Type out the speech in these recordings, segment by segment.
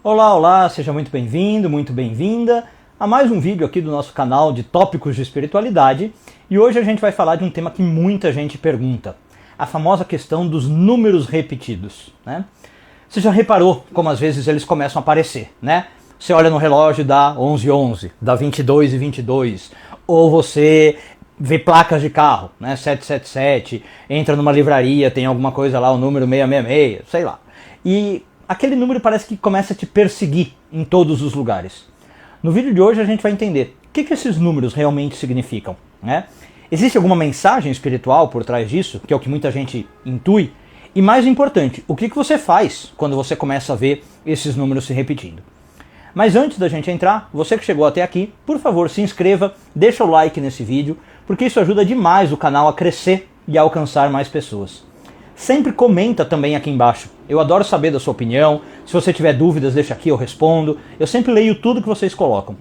Olá, olá, seja muito bem-vindo, muito bem-vinda a mais um vídeo aqui do nosso canal de tópicos de espiritualidade. E hoje a gente vai falar de um tema que muita gente pergunta, a famosa questão dos números repetidos, né? Você já reparou como às vezes eles começam a aparecer, né? Você olha no relógio, dá 11:11, dá 22:22, ou você vê placas de carro, né? 777, entra numa livraria, tem alguma coisa lá, o número 666, sei lá. E aquele número parece que começa a te perseguir em todos os lugares. No vídeo de hoje a gente vai entender o que esses números realmente significam, né? Existe alguma mensagem espiritual por trás disso, que é o que muita gente intui? E mais importante, o que você faz quando você começa a ver esses números se repetindo? Mas antes da gente entrar, você que chegou até aqui, por favor se inscreva, deixa o like nesse vídeo, porque isso ajuda demais o canal a crescer e a alcançar mais pessoas. Sempre comenta também aqui embaixo, eu adoro saber da sua opinião, se você tiver dúvidas deixa aqui, eu respondo, eu sempre leio tudo que vocês colocam.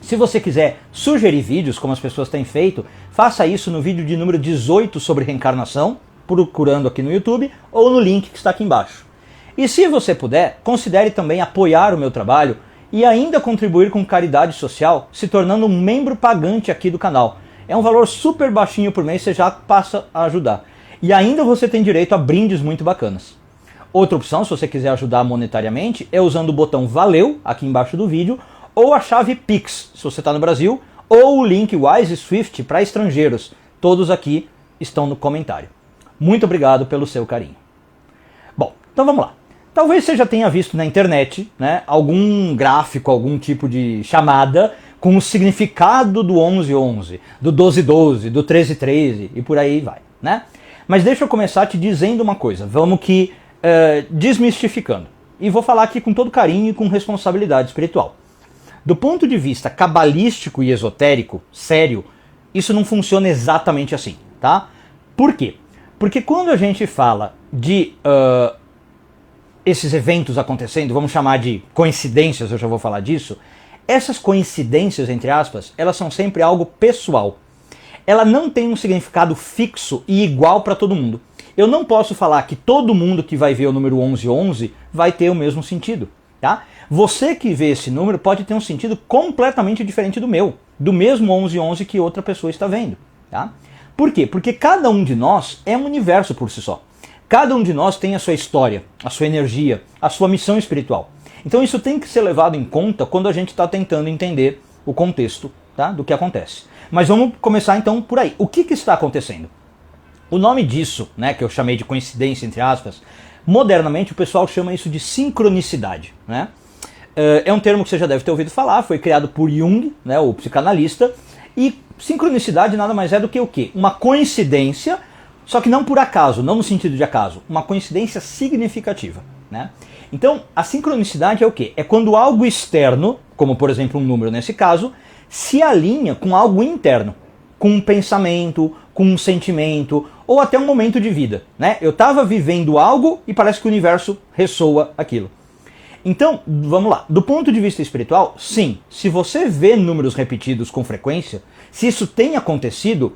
Se você quiser sugerir vídeos, como as pessoas têm feito, faça isso no vídeo de número 18 sobre reencarnação, procurando aqui no YouTube, ou no link que está aqui embaixo. E se você puder, considere também apoiar o meu trabalho e ainda contribuir com caridade social, se tornando um membro pagante aqui do canal. É um valor super baixinho por mês, você já passa a ajudar. E ainda você tem direito a brindes muito bacanas. Outra opção, se você quiser ajudar monetariamente, é usando o botão Valeu, aqui embaixo do vídeo, ou a chave Pix, se você está no Brasil, ou o link Wise Swift para estrangeiros. Todos aqui estão no comentário. Muito obrigado pelo seu carinho. Bom, então vamos lá. Talvez você já tenha visto na internet, né, algum gráfico, algum tipo de chamada com o significado do 11:11, do 12:12, do 13:13 e por aí vai, né? Mas deixa eu começar te dizendo uma coisa, vamos que desmistificando. E vou falar aqui com todo carinho e com responsabilidade espiritual. Do ponto de vista cabalístico e esotérico, sério, isso não funciona exatamente assim, tá? Por quê? Porque quando a gente fala de esses eventos acontecendo, vamos chamar de coincidências, eu já vou falar disso, essas coincidências, entre aspas, elas são sempre algo pessoal. Ela não tem um significado fixo e igual para todo mundo. Eu não posso falar que todo mundo que vai ver o número 11:11 vai ter o mesmo sentido, tá? Você que vê esse número pode ter um sentido completamente diferente do meu, do mesmo 11:11 que outra pessoa está vendo, tá? Por quê? Porque cada um de nós é um universo por si só. Cada um de nós tem a sua história, a sua energia, a sua missão espiritual. Então isso tem que ser levado em conta quando a gente está tentando entender o contexto, tá, do que acontece. Mas vamos começar então por aí. O que está acontecendo? O nome disso, né, que eu chamei de coincidência, entre aspas, modernamente o pessoal chama isso de sincronicidade, né? É um termo que você já deve ter ouvido falar, foi criado por Jung, né, o psicanalista, e sincronicidade nada mais é do que o quê? Uma coincidência, só que não por acaso, não no sentido de acaso, uma coincidência significativa, né? Então, a sincronicidade é o quê? É quando algo externo, como por exemplo um número nesse caso, se alinha com algo interno, com um pensamento, com um sentimento, ou até um momento de vida, né? Eu estava vivendo algo e parece que o universo ressoa aquilo. Então, vamos lá. Do ponto de vista espiritual, sim, se você vê números repetidos com frequência, se isso tem acontecido,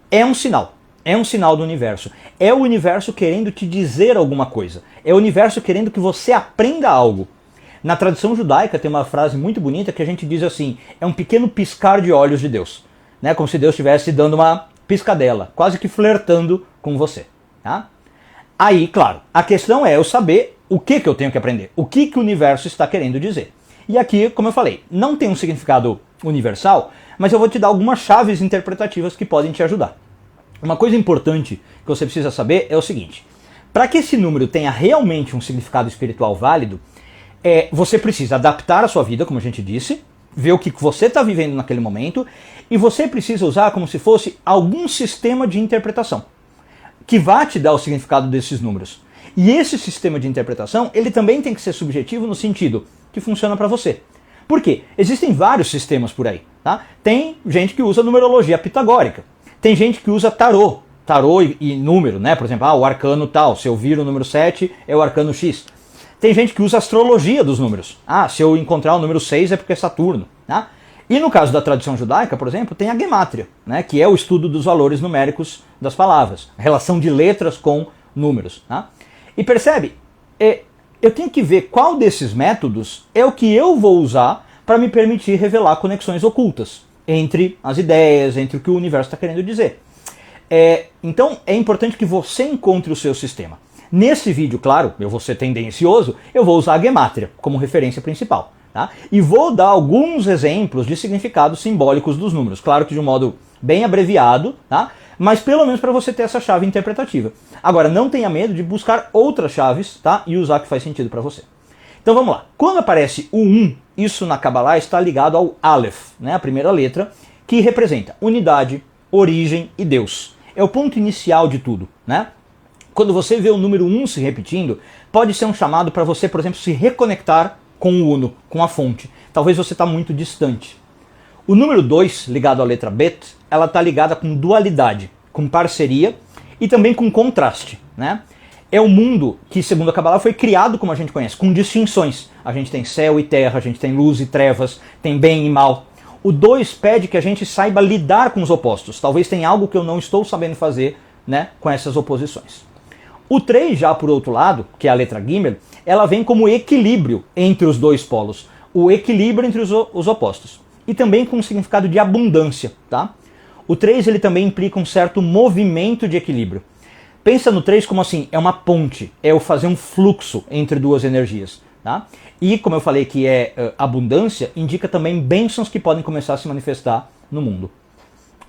é um sinal. É um sinal do universo. É o universo querendo te dizer alguma coisa. É o universo querendo que você aprenda algo. Na tradição judaica tem uma frase muito bonita que a gente diz assim, é um pequeno piscar de olhos de Deus, né? Como se Deus estivesse dando uma piscadela, quase que flertando com você, tá? Aí, claro, a questão é eu saber o que eu tenho que aprender, o que o universo está querendo dizer. E aqui, como eu falei, não tem um significado universal, mas eu vou te dar algumas chaves interpretativas que podem te ajudar. Uma coisa importante que você precisa saber é o seguinte, para que esse número tenha realmente um significado espiritual válido, você precisa adaptar a sua vida, como a gente disse, ver o que você está vivendo naquele momento, e você precisa usar como se fosse algum sistema de interpretação que vá te dar o significado desses números. E esse sistema de interpretação, ele também tem que ser subjetivo no sentido que funciona para você. Por quê? Existem vários sistemas por aí, tá? Tem gente que usa numerologia pitagórica, tem gente que usa tarô e número, né? Por exemplo, o arcano tal, se eu vir o número 7 é o arcano X. Tem gente que usa astrologia dos números. Se eu encontrar o número 6 é porque é Saturno, tá? E no caso da tradição judaica, por exemplo, tem a gemátria, né, que é o estudo dos valores numéricos das palavras, a relação de letras com números. Tá? E percebe, eu tenho que ver qual desses métodos é o que eu vou usar para me permitir revelar conexões ocultas entre as ideias, entre o que o universo está querendo dizer. Então é importante que você encontre o seu sistema. Nesse vídeo, claro, eu vou ser tendencioso, eu vou usar a Gematria como referência principal. Tá? E vou dar alguns exemplos de significados simbólicos dos números. Claro que de um modo bem abreviado, tá? Mas pelo menos para você ter essa chave interpretativa. Agora, não tenha medo de buscar outras chaves, tá? E usar o que faz sentido para você. Então vamos lá. Quando aparece o 1, isso na Kabbalah está ligado ao Aleph, né? A primeira letra, que representa unidade, origem e Deus. É o ponto inicial de tudo, né? Quando você vê o número 1 se repetindo, pode ser um chamado para você, por exemplo, se reconectar com o Uno, com a fonte. Talvez você está muito distante. O número 2, ligado à letra Bet, ela está ligada com dualidade, com parceria e também com contraste, né? É um mundo que, segundo a Kabbalah, foi criado como a gente conhece, com distinções. A gente tem céu e terra, a gente tem luz e trevas, tem bem e mal. O 2 pede que a gente saiba lidar com os opostos. Talvez tenha algo que eu não estou sabendo fazer, né, com essas oposições. O 3, já por outro lado, que é a letra Gimel, ela vem como equilíbrio entre os dois polos, o equilíbrio entre os opostos. E também com um significado de abundância, tá? O 3 ele também implica um certo movimento de equilíbrio. Pensa no 3 como assim, é uma ponte, é o fazer um fluxo entre duas energias, tá? E como eu falei que é abundância, indica também bênçãos que podem começar a se manifestar no mundo.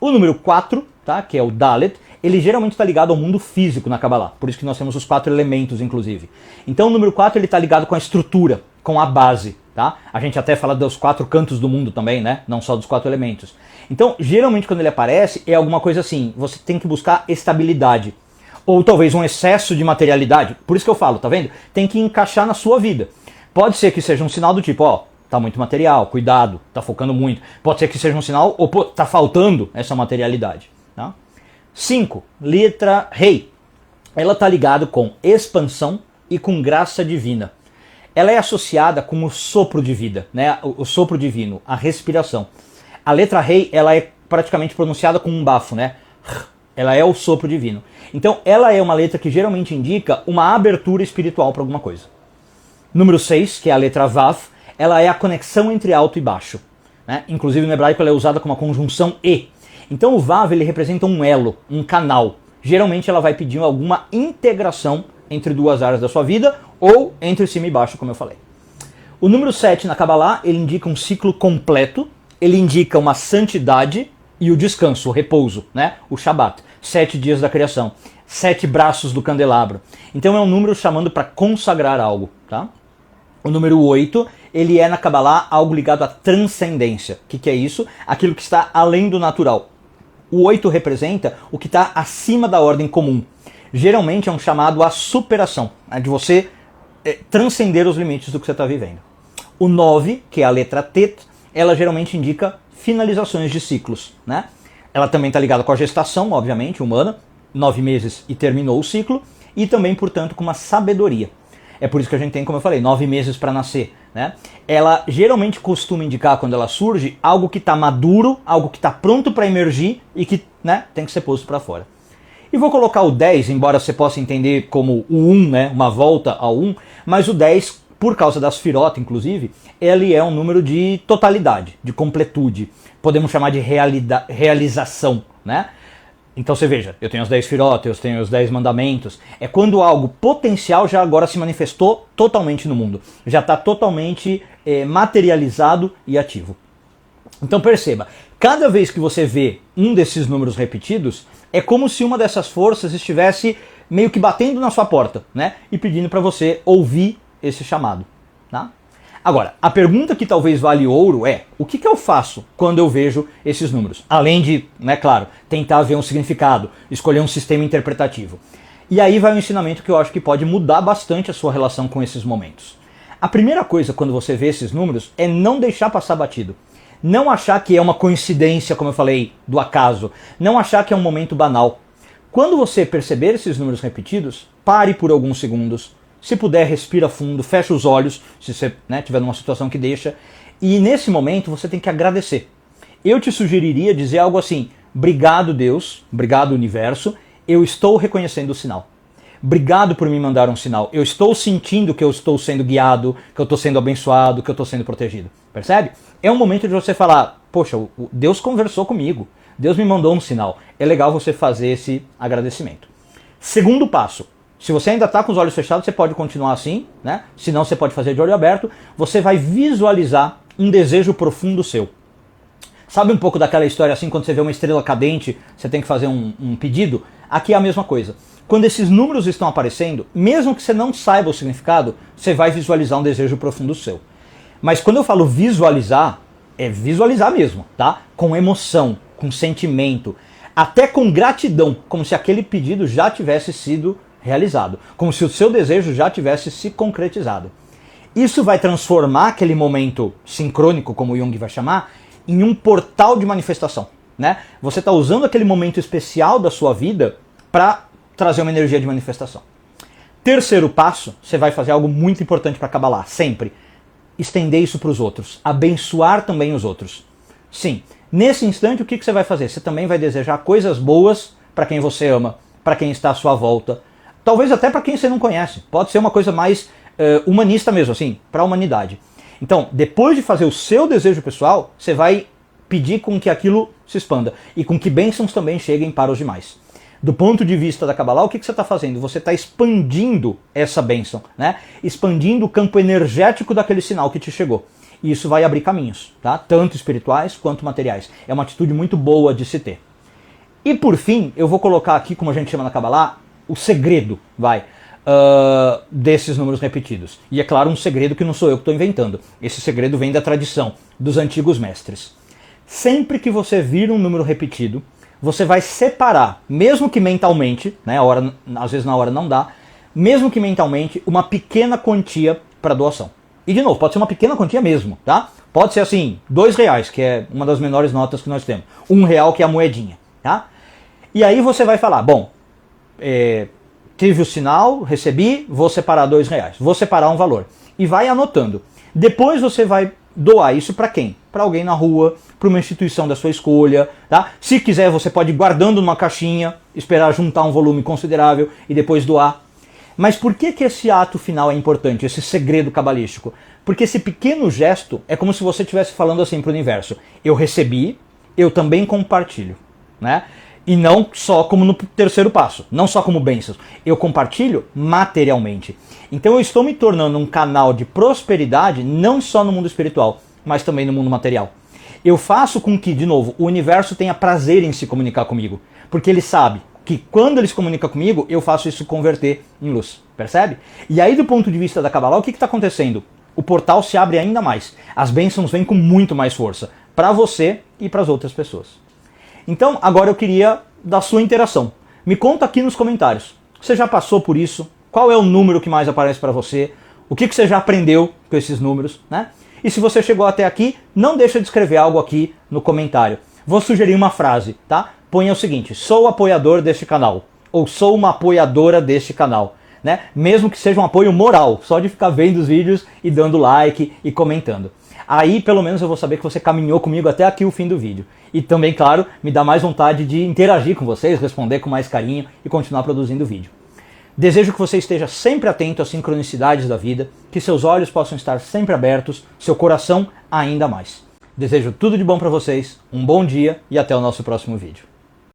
O número 4, tá, que é o Dalet, ele geralmente está ligado ao mundo físico na Kabbalah, por isso que nós temos os 4 elementos, inclusive. Então o número 4 ele está ligado com a estrutura, com a base, tá? A gente até fala dos 4 cantos do mundo também, né? Não só dos 4 elementos. Então, geralmente quando ele aparece, é alguma coisa assim, você tem que buscar estabilidade, ou talvez um excesso de materialidade. Por isso que eu falo, tá vendo? Tem que encaixar na sua vida. Pode ser que seja um sinal do tipo, ó, tá muito material, cuidado, tá focando muito. Pode ser que seja um sinal, ou tá faltando essa materialidade, tá? 5, letra Rei. Ela está ligada com expansão e com graça divina. Ela é associada com o sopro de vida, né? O sopro divino, a respiração. A letra Rei, ela é praticamente pronunciada com um bafo, né? Ela é o sopro divino. Então, ela é uma letra que geralmente indica uma abertura espiritual para alguma coisa. Número 6, que é a letra Vav, ela é a conexão entre alto e baixo, né? Inclusive no hebraico ela é usada com uma conjunção E. Então o Vav ele representa um elo, um canal. Geralmente ela vai pedir alguma integração entre duas áreas da sua vida ou entre cima e baixo, como eu falei. O número 7 na Kabbalah, ele indica um ciclo completo, ele indica uma santidade e o descanso, o repouso, né? O Shabat, 7 dias da criação, 7 braços do candelabro. Então é um número chamando para consagrar algo, tá? O número 8, ele é na Kabbalah algo ligado à transcendência. O que é isso? Aquilo que está além do natural. O 8 representa o que está acima da ordem comum. Geralmente é um chamado à superação, né, de você transcender os limites do que você está vivendo. O 9, que é a letra Tet, ela geralmente indica finalizações de ciclos, né? Ela também está ligada com a gestação, obviamente, humana, 9 meses e terminou o ciclo, e também, portanto, com uma sabedoria. É por isso que a gente tem, como eu falei, 9 meses para nascer, né? Ela geralmente costuma indicar, quando ela surge, algo que está maduro, algo que está pronto para emergir e que, né, tem que ser posto para fora. E vou colocar o 10, embora você possa entender como o 1, né, uma volta ao 1, mas o 10, por causa das Sefirot, inclusive, ele é um número de totalidade, de completude. Podemos chamar de realização, né? Então você veja, eu tenho os 10 Sefirot, eu tenho os 10 mandamentos. É quando algo potencial já agora se manifestou totalmente no mundo. Já está totalmente materializado e ativo. Então perceba, cada vez que você vê um desses números repetidos, é como se uma dessas forças estivesse meio que batendo na sua porta, né? E pedindo para você ouvir esse chamado, tá? Agora, a pergunta que talvez vale ouro é, o que eu faço quando eu vejo esses números? Além de, né, claro, tentar ver um significado, escolher um sistema interpretativo. E aí vai um ensinamento que eu acho que pode mudar bastante a sua relação com esses momentos. A primeira coisa quando você vê esses números é não deixar passar batido. Não achar que é uma coincidência, como eu falei, do acaso. Não achar que é um momento banal. Quando você perceber esses números repetidos, pare por alguns segundos. Se puder, respira fundo, fecha os olhos, se você, né, tiver numa situação que deixa. E nesse momento você tem que agradecer. Eu te sugeriria dizer algo assim, obrigado Deus, obrigado universo, eu estou reconhecendo o sinal. Obrigado por me mandar um sinal. Eu estou sentindo que eu estou sendo guiado, que eu estou sendo abençoado, que eu estou sendo protegido. Percebe? É um momento de você falar, poxa, Deus conversou comigo. Deus me mandou um sinal. É legal você fazer esse agradecimento. Segundo passo. Se você ainda está com os olhos fechados, você pode continuar assim, né? Se não, você pode fazer de olho aberto. Você vai visualizar um desejo profundo seu. Sabe um pouco daquela história assim, quando você vê uma estrela cadente, você tem que fazer um pedido? Aqui é a mesma coisa. Quando esses números estão aparecendo, mesmo que você não saiba o significado, você vai visualizar um desejo profundo seu. Mas quando eu falo visualizar, é visualizar mesmo, tá? Com emoção, com sentimento, até com gratidão, como se aquele pedido já tivesse sido realizado, como se o seu desejo já tivesse se concretizado. Isso vai transformar aquele momento sincrônico, como o Jung vai chamar, em um portal de manifestação, né? Você está usando aquele momento especial da sua vida para trazer uma energia de manifestação. Terceiro passo, você vai fazer algo muito importante para Kabbalah, sempre. Estender isso para os outros, abençoar também os outros. Sim, nesse instante o que você vai fazer? Você também vai desejar coisas boas para quem você ama, para quem está à sua volta, talvez até para quem você não conhece. Pode ser uma coisa mais humanista mesmo, assim, para a humanidade. Então, depois de fazer o seu desejo pessoal, você vai pedir com que aquilo se expanda e com que bênçãos também cheguem para os demais. Do ponto de vista da Kabbalah, o que você está fazendo? Você está expandindo essa bênção, né? Expandindo o campo energético daquele sinal que te chegou. E isso vai abrir caminhos, tá? Tanto espirituais quanto materiais. É uma atitude muito boa de se ter. E por fim, eu vou colocar aqui, como a gente chama na Kabbalah, o segredo, desses números repetidos. E é claro, um segredo que não sou eu que estou inventando. Esse segredo vem da tradição, dos antigos mestres. Sempre que você vir um número repetido, você vai separar, mesmo que mentalmente, né, às vezes na hora não dá, mesmo que mentalmente, uma pequena quantia para doação. E de novo, pode ser uma pequena quantia mesmo, tá? Pode ser assim, R$2, que é uma das menores notas que nós temos. R$1, que é a moedinha, tá? E aí você vai falar, bom, tive o sinal, recebi, vou separar R$2, vou separar um valor. E vai anotando. Depois você vai doar isso para quem? Para alguém na rua, para uma instituição da sua escolha, tá? Se quiser, você pode ir guardando numa caixinha, esperar juntar um volume considerável e depois doar. Mas por que esse ato final é importante, esse segredo cabalístico? Porque esse pequeno gesto é como se você estivesse falando assim para o universo. Eu recebi, eu também compartilho, né? E não só como no terceiro passo, não só como bênçãos. Eu compartilho materialmente. Então eu estou me tornando um canal de prosperidade não só no mundo espiritual, mas também no mundo material. Eu faço com que, de novo, o universo tenha prazer em se comunicar comigo. Porque ele sabe que quando ele se comunica comigo, eu faço isso converter em luz. Percebe? E aí, do ponto de vista da Kabbalah, o que está acontecendo? O portal se abre ainda mais. As bênçãos vêm com muito mais força. Para você e para as outras pessoas. Então, agora eu queria da sua interação. Me conta aqui nos comentários. Você já passou por isso? Qual é o número que mais aparece para você? O que você já aprendeu com esses números, né? E se você chegou até aqui, não deixa de escrever algo aqui no comentário. Vou sugerir uma frase, tá? Ponha o seguinte: sou apoiador deste canal. Ou sou uma apoiadora deste canal. Né? Mesmo que seja um apoio moral, só de ficar vendo os vídeos e dando like e comentando. Aí pelo menos eu vou saber que você caminhou comigo até aqui o fim do vídeo. E também, claro, me dá mais vontade de interagir com vocês, responder com mais carinho e continuar produzindo vídeo. Desejo que você esteja sempre atento às sincronicidades da vida, que seus olhos possam estar sempre abertos, seu coração ainda mais. Desejo tudo de bom para vocês, um bom dia e até o nosso próximo vídeo.